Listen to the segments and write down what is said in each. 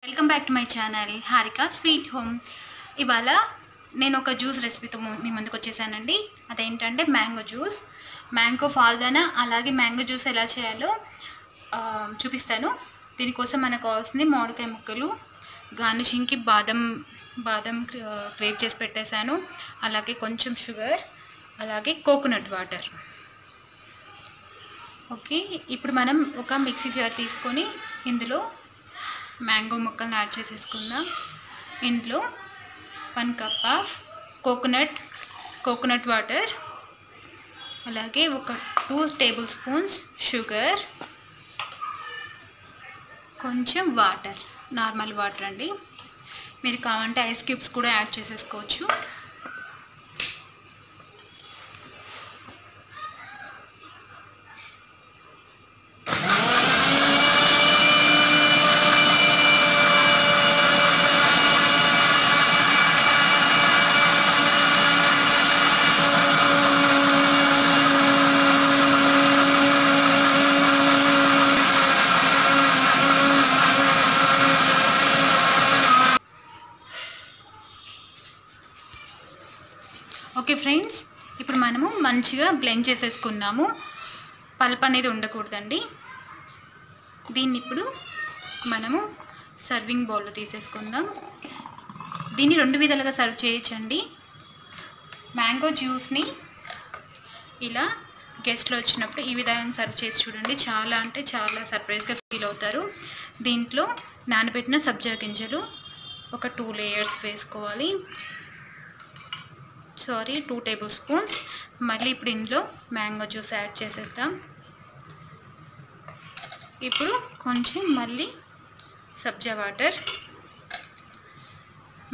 Welcome back to my channel Harika sweet home. ఇవాళ నేను ఒక జ్యూస్ రెసిపీతో మీ ముందుకు వచ్చేసానండి. అదేంటంటే మ్యాంగో జ్యూస్, మ్యాంగో ఫాల్దానా, అలాగే మ్యాంగో జ్యూస్ ఎలా చేయాలో చూపిస్తాను. దీనికోసం మనకు కావాల్సింది మామిడికాయ ముక్కలు, గార్నిషింగ్కి బాదం క్రేప్ చేసి పెట్టేశాను, అలాగే కొంచెం షుగర్, అలాగే కోకోనట్ వాటర్. ఓకే, ఇప్పుడు మనం ఒక మిక్సీ జార్ తీసుకొని ఇందులో మ్యాంగో ముక్కలను యాడ్ చేసేసుకుందాం. ఇందులో 1 కప్ ఆఫ్ కోకోనట్ వాటర్, అలాగే ఒక 2 టేబుల్ స్పూన్స్ షుగర్, కొంచెం వాటర్, నార్మల్ వాటర్ అండి. మీరు కావాలంటే ఐస్ క్యూబ్స్ కూడా యాడ్ చేసేసుకోవచ్చు. ఓకే ఫ్రెండ్స్, ఇప్పుడు మనము మంచిగా బ్లెండ్ చేసేసుకున్నాము. పల్ప్ అనేది ఉండకూడదండి. దీన్ని ఇప్పుడు మనము సర్వింగ్ బౌల్లో తీసేసుకుందాం. దీన్ని 2 విధాలుగా సర్వ్ చేయొచ్చండి. మ్యాంగో జ్యూస్ని ఇలా గెస్ట్లు వచ్చినప్పుడు ఈ విధంగా సర్వ్ చేసి చూడండి. చాలా అంటే చాలా సర్ప్రైజ్గా ఫీల్ అవుతారు. దీంట్లో నానబెట్టిన సబ్జా గింజలు ఒక 2 లేయర్స్ వేసుకోవాలి. 2 టేబుల్ స్పూన్స్. మళ్ళీ ఇప్పుడు ఇందులో మ్యాంగో జ్యూస్ యాడ్ చేసేద్దాం. ఇప్పుడు కొంచెం మళ్ళీ సబ్జా వాటర్.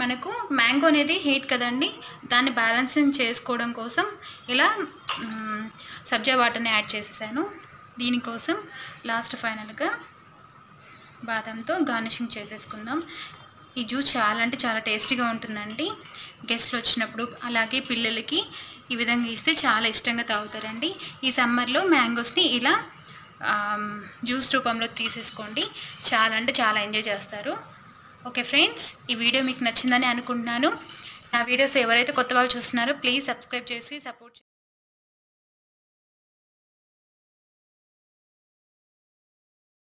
మనకు మ్యాంగో అనేది హీట్ కదండి, దాన్ని బ్యాలెన్సింగ్ చేసుకోవడం కోసం ఇలా సబ్జా వాటర్ని యాడ్ చేసేసాను. దీనికోసం లాస్ట్ ఫైనల్గా బాదంతో గార్నిషింగ్ చేసేసుకుందాం. ఈ జ్యూస్ చాలా అంటే చాలా టేస్టీగా ఉంటుందండి. గెస్ట్లు వచ్చినప్పుడు అలాగే పిల్లలకి ఈ విధంగా ఇస్తే చాలా ఇష్టంగా తాగుతారండి. ఈ సమ్మర్లో మ్యాంగోస్ని ఇలా జ్యూస్ రూపంలో తీసేసుకోండి. చాలా అంటే చాలా ఎంజాయ్ చేస్తారు. ఓకే ఫ్రెండ్స్, ఈ వీడియో మీకు నచ్చిందని అనుకుంటున్నాను. నా వీడియోస్ ఎవరైతే కొత్త వాళ్ళు చూస్తున్నారో ప్లీజ్ సబ్స్క్రైబ్ చేసి సపోర్ట్